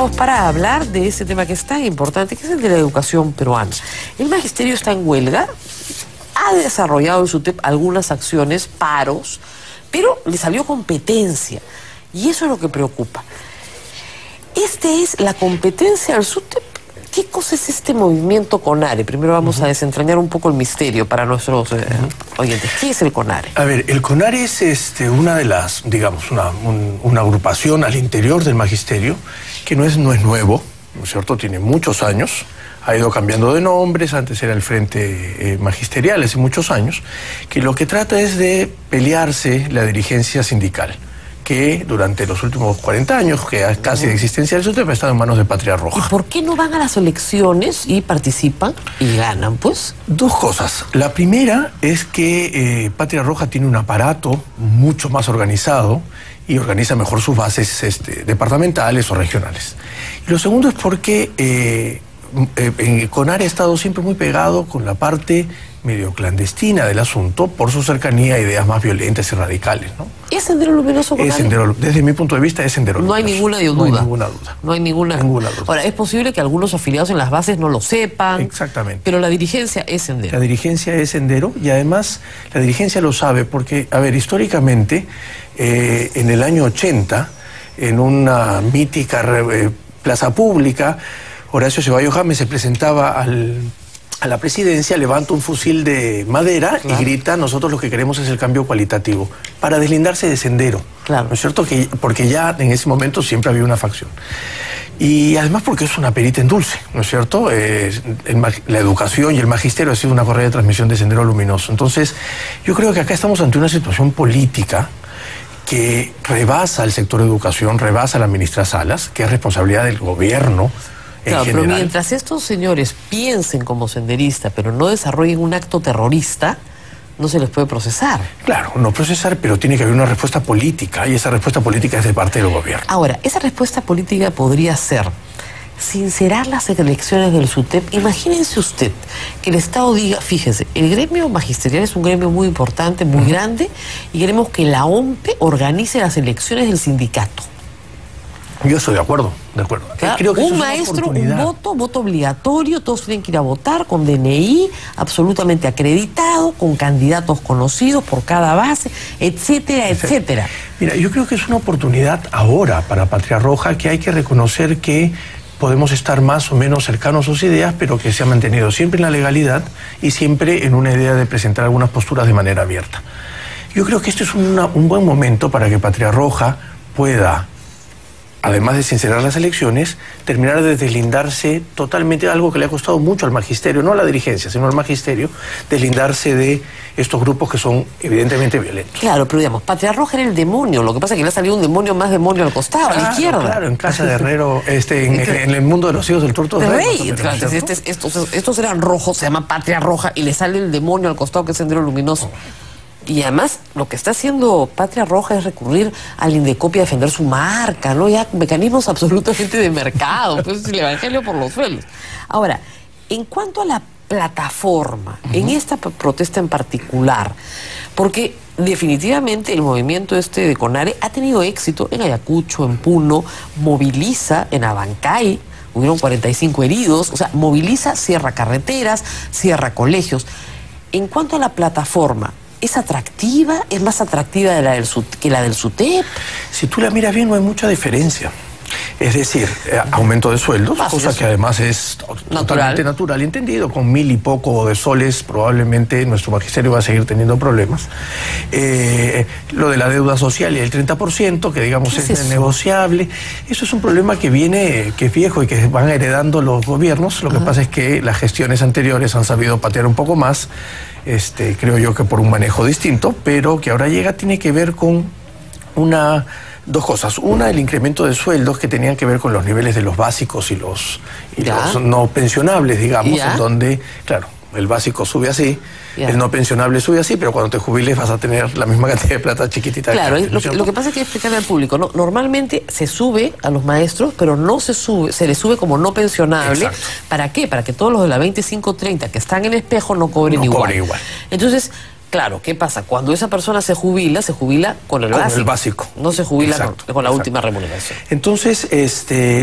Estamos para hablar de ese tema que es tan importante, que es el de la educación peruana. El magisterio está en huelga, ha desarrollado en SUTEP algunas acciones, paros, pero le salió competencia, y eso es lo que preocupa. Es la competencia del SUTEP. ¿Qué cosa es este movimiento CONARE? Primero vamos a desentrañar un poco el misterio para nuestros oyentes. ¿Qué es el CONARE? A ver, el CONARE es una de las, digamos, una agrupación al interior del magisterio que no es nuevo, ¿no es cierto? Tiene muchos años, ha ido cambiando de nombres, antes era el Frente Magisterial hace muchos años, que lo que trata es de pelearse la dirigencia sindical, que durante los últimos 40 años, que casi de existencia del SUTEP, ha estado en manos de Patria Roja. ¿Y por qué no van a las elecciones y participan y ganan, pues? Dos cosas. La primera es que Patria Roja tiene un aparato mucho más organizado y organiza mejor sus bases departamentales o regionales. Y lo segundo es porque CONARE ha estado siempre muy pegado con la parte medio clandestina del asunto por su cercanía a ideas más violentas y radicales, ¿no? ¿Es Sendero Luminoso CONARE? Desde mi punto de vista es Sendero Luminoso. No hay ninguna duda. No hay ninguna duda. No hay ninguna duda. Ahora, es posible que algunos afiliados en las bases no lo sepan. Exactamente. Pero la dirigencia es Sendero. La dirigencia es Sendero, y además la dirigencia lo sabe porque, a ver, históricamente, en el año 80, en una mítica plaza pública, Horacio Ceballos James se presentaba a la presidencia, levanta un fusil de madera y grita: nosotros lo que queremos es el cambio cualitativo, para deslindarse de Sendero. Claro. ¿No es cierto? Porque ya en ese momento siempre había una facción. Y además porque es una perita en dulce, ¿no es cierto? La educación y el magisterio ha sido una correa de transmisión de Sendero Luminoso. Entonces, yo creo que acá estamos ante una situación política que rebasa el sector de educación, rebasa a la ministra Salas, que es responsabilidad del gobierno. Claro, pero mientras estos señores piensen como senderistas, pero no desarrollen un acto terrorista, no se les puede procesar. Claro, no procesar, pero tiene que haber una respuesta política, y esa respuesta política es de parte del gobierno. Ahora, esa respuesta política podría ser sincerar las elecciones del SUTEP. Imagínense usted que el Estado diga: fíjese, el gremio magisterial es un gremio muy importante, muy grande, y queremos que la OMPE organice las elecciones del sindicato. Yo estoy de acuerdo, de acuerdo. Claro, creo que un maestro, un voto obligatorio, todos tienen que ir a votar con DNI absolutamente acreditado, con candidatos conocidos por cada base, etcétera, etcétera. Mira, yo creo que es una oportunidad ahora para Patria Roja, que hay que reconocer que podemos estar más o menos cercanos a sus ideas, pero que se ha mantenido siempre en la legalidad y siempre en una idea de presentar algunas posturas de manera abierta. Yo creo que este es un buen momento para que Patria Roja pueda, además de sincerar las elecciones, terminar de deslindarse totalmente de algo que le ha costado mucho al magisterio, no a la dirigencia, sino al magisterio, deslindarse de estos grupos que son evidentemente violentos. Claro, pero digamos, Patria Roja era el demonio, lo que pasa es que le ha salido un demonio más demonio al costado, a la izquierda. Claro, en casa de Herrero, en el mundo de los hijos del tuerto de Rey. Claro, estos eran rojos, se llama Patria Roja, y le sale el demonio al costado, que es Sendero Luminoso. Y además, lo que está haciendo Patria Roja es recurrir al Indecopi a defender su marca, ¿no? Ya mecanismos absolutamente de mercado, pues el evangelio por los suelos. Ahora, en cuanto a la plataforma, en esta protesta en particular, porque definitivamente el movimiento de CONARE ha tenido éxito en Ayacucho, en Puno, moviliza en Abancay, hubieron 45 heridos, o sea, moviliza, cierra carreteras, cierra colegios. En cuanto a la plataforma, ¿es atractiva? ¿Es más atractiva que la del SUTEP? Si tú la miras bien, no hay mucha diferencia. Es decir, aumento de sueldos, cosa que además es totalmente natural y entendido. Con 1000 y poco de soles probablemente nuestro magisterio va a seguir teniendo problemas. Lo de la deuda social y el 30%, que digamos es negociable, eso es un problema que es viejo y que van heredando los gobiernos. Lo que pasa es que las gestiones anteriores han sabido patear un poco más, creo yo que por un manejo distinto, pero que ahora llega, tiene que ver con dos cosas. Una, el incremento de sueldos que tenían que ver con los niveles de los básicos y los no pensionables, digamos, en donde, claro, el básico sube así, el no pensionable sube así, pero cuando te jubiles vas a tener la misma cantidad de plata chiquitita. Claro, lo que pasa es que hay que explicarle al público, ¿no? Normalmente se sube a los maestros, pero no se les sube como no pensionable. Exacto. ¿Para qué? Para que todos los de la 25-30 que están en espejo no cobren igual. Cobren igual. Entonces, Claro, ¿qué pasa? Cuando esa persona se jubila con el básico. Con el básico. No se jubila con la última remuneración. Entonces,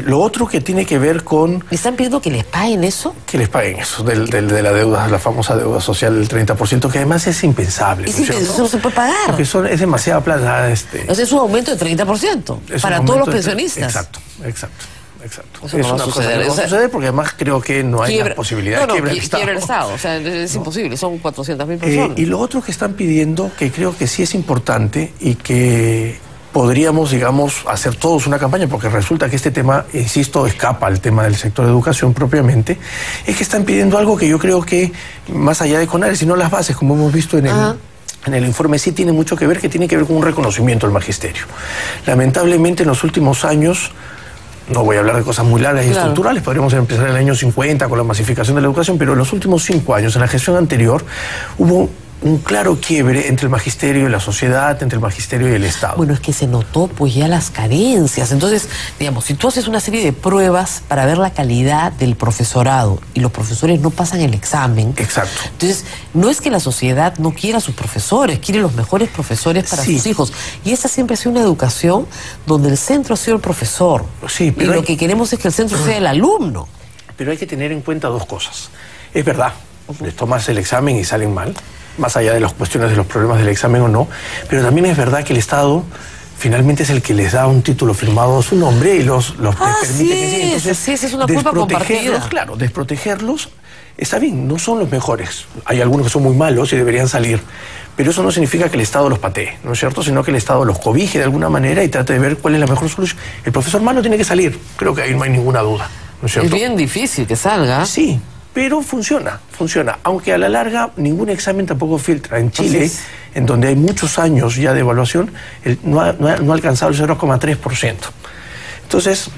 lo otro que tiene que ver con... ¿Me están pidiendo que les paguen eso? Que les paguen eso, de la deuda, la famosa deuda social del 30%, que además es impensable. Eso no se puede pagar. Porque es demasiada plata. O sea, es un aumento de 30% para todos los pensionistas. Exacto. Eso no va a suceder. No va a suceder porque además creo que no hay la posibilidad de quiebra el Estado. O sea, es imposible, son 400.000 personas. Y lo otro que están pidiendo, que creo que sí es importante y que podríamos, digamos, hacer todos una campaña, porque resulta que este tema, insisto, escapa al tema del sector de educación propiamente, es que están pidiendo algo que yo creo que, más allá de CONARE, sino las bases, como hemos visto en el informe, sí tiene mucho que ver, con un reconocimiento al magisterio. Lamentablemente, en los últimos años... No voy a hablar de cosas muy largas y estructurales, podríamos empezar en el año 50 con la masificación de la educación, pero en los últimos 5 años, en la gestión anterior, hubo un claro quiebre entre el magisterio y la sociedad, entre el magisterio y el Estado. Bueno, es que se notó pues ya las carencias. Entonces, digamos, si tú haces una serie de pruebas para ver la calidad del profesorado y los profesores no pasan el examen. Exacto. Entonces, no es que la sociedad no quiera a sus profesores, quiere los mejores profesores para sus hijos. Y esa siempre ha sido una educación donde el centro ha sido el profesor. Sí, pero y lo que queremos es que el centro sea el alumno. Pero hay que tener en cuenta dos cosas. Es verdad, les tomas el examen y salen mal, más allá de las cuestiones de los problemas del examen o no, pero también es verdad que el Estado finalmente es el que les da un título firmado a su nombre y los permite que sigan. Entonces, sí, es una culpa compartida. Claro, desprotegerlos está bien, no son los mejores. Hay algunos que son muy malos y deberían salir, pero eso no significa que el Estado los patee, ¿no es cierto? Sino que el Estado los cobije de alguna manera y trate de ver cuál es la mejor solución. El profesor malo tiene que salir, creo que ahí no hay ninguna duda, ¿no es cierto? Es bien difícil que salga. Sí. Pero funciona, aunque a la larga ningún examen tampoco filtra. En Chile, en donde hay muchos años ya de evaluación, no ha alcanzado el 0,3%. Entonces,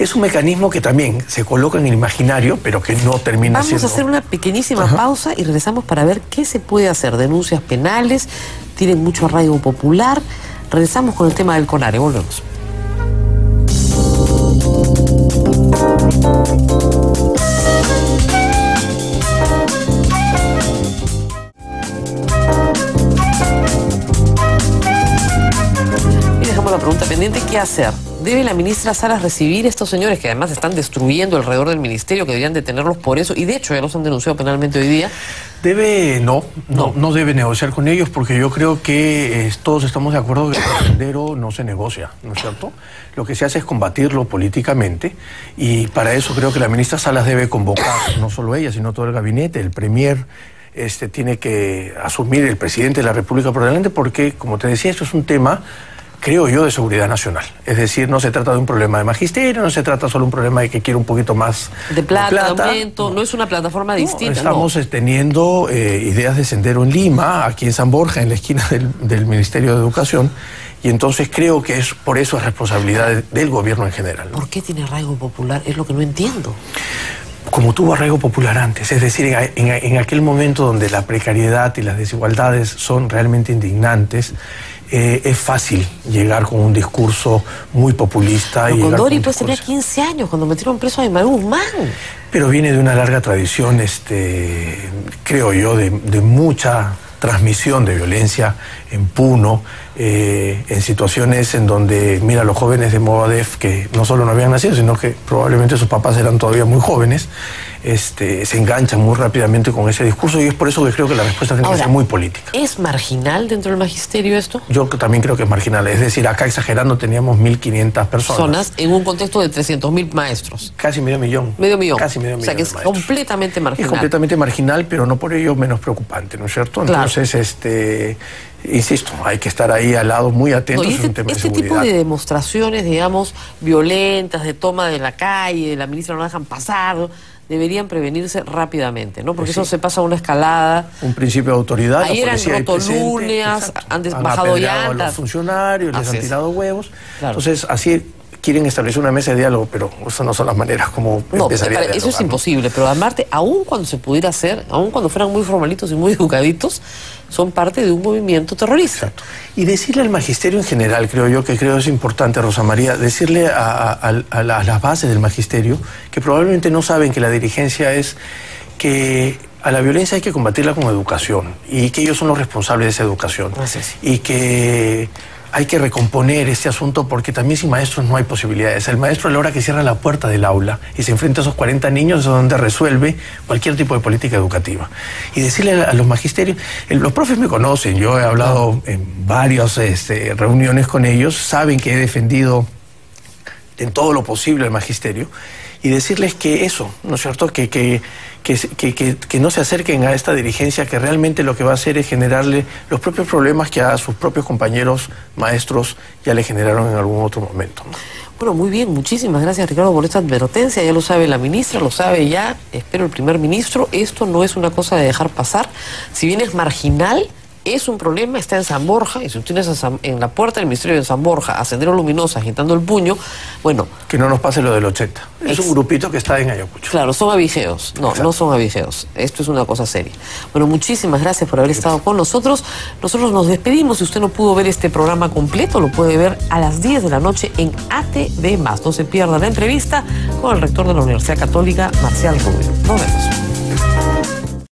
es un mecanismo que también se coloca en el imaginario, pero que no termina siendo... Vamos a hacer una pequeñísima pausa y regresamos para ver qué se puede hacer. Denuncias penales, tienen mucho arraigo popular. Regresamos con el tema del CONARE, volvemos. La pregunta pendiente, ¿qué hacer? ¿Debe la ministra Salas recibir a estos señores que además están destruyendo alrededor del ministerio, que deberían detenerlos por eso, y de hecho ya los han denunciado penalmente hoy día? No debe negociar con ellos, porque yo creo que todos estamos de acuerdo que el sendero no se negocia, ¿no es cierto? Lo que se hace es combatirlo políticamente, y para eso creo que la ministra Salas debe convocar, no solo ella, sino todo el gabinete, el premier. Tiene que asumir el presidente de la República por delante, porque, como te decía, esto es un tema, creo yo, de seguridad nacional. Es decir, no se trata de un problema de magisterio, no se trata solo de un problema de que quiere un poquito más de plata. De aumento, no es una plataforma distinta. Estamos teniendo ideas de sendero en Lima, aquí en San Borja, en la esquina del Ministerio de Educación, y entonces creo que por eso es responsabilidad del gobierno en general, ¿no? ¿Por qué tiene arraigo popular? Es lo que no entiendo. Como tuvo arraigo popular antes, es decir, en aquel momento donde la precariedad y las desigualdades son realmente indignantes, es fácil llegar con un discurso muy populista. Pero Condori pues tenía 15 años cuando metieron preso a Aymar Guzmán. Pero viene de una larga tradición, creo yo, de mucha transmisión de violencia en Puno, en situaciones en donde, mira, los jóvenes de Movadef, que no solo no habían nacido, sino que probablemente sus papás eran todavía muy jóvenes, se enganchan muy rápidamente con ese discurso, y es por eso que creo que la respuesta tiene que ser muy política. ¿Es marginal dentro del magisterio esto? Yo también creo que es marginal, es decir, acá exagerando teníamos 1.500 personas. En un contexto de 300.000 maestros. Casi medio millón. Casi medio millón. O sea, que es completamente marginal. Es completamente marginal, pero no por ello menos preocupante, ¿no es cierto? Entonces, insisto, hay que estar ahí al lado, muy atentos en un tema de seguridad. Tipo de demostraciones, digamos, violentas, de toma de la calle, de la ministra no la dejan pasar, deberían prevenirse rápidamente, ¿no? Porque eso se pasa a una escalada. Un principio de autoridad. Ayer han roto lunes, han bajado llantas. A los funcionarios, les han tirado huevos. Claro. Entonces, así quieren establecer una mesa de diálogo, pero esas no son las maneras como empezaría a dialogar. Eso es imposible, pero además, aún cuando se pudiera hacer, aún cuando fueran muy formalitos y muy educaditos, son parte de un movimiento terrorista. Exacto. Y decirle al magisterio en general, creo es importante, Rosa María, decirle a las bases del magisterio, que probablemente no saben que la dirigencia es que a la violencia hay que combatirla con educación y que ellos son los responsables de esa educación. Y que hay que recomponer este asunto porque también sin maestros no hay posibilidades. El maestro a la hora que cierra la puerta del aula y se enfrenta a esos 40 niños es donde resuelve cualquier tipo de política educativa. Y decirle a los magisterios, los profes me conocen, yo he hablado en varias reuniones con ellos, saben que he defendido en todo lo posible el magisterio, y decirles que eso, ¿no es cierto?, que no se acerquen a esta dirigencia que realmente lo que va a hacer es generarle los propios problemas que a sus propios compañeros maestros ya le generaron en algún otro momento, ¿no? Bueno, muy bien, muchísimas gracias, Ricardo, por esta advertencia. Ya lo sabe la ministra, lo sabe ya, espero el primer ministro. Esto no es una cosa de dejar pasar. Si bien es marginal, es un problema, está en San Borja, y si tú tienes en la puerta del Ministerio de San Borja a Sendero Luminoso agitando el puño, bueno... Que no nos pase lo del 80. Es un grupito que está en Ayacucho. Claro, son avigeos. No, no son avigeos. Esto es una cosa seria. Bueno, muchísimas gracias por haber estado con nosotros. Nosotros nos despedimos. Si usted no pudo ver este programa completo, lo puede ver a las 10 de la noche en ATV+. No se pierda la entrevista con el rector de la Universidad Católica, Marcial Rubio. Nos vemos.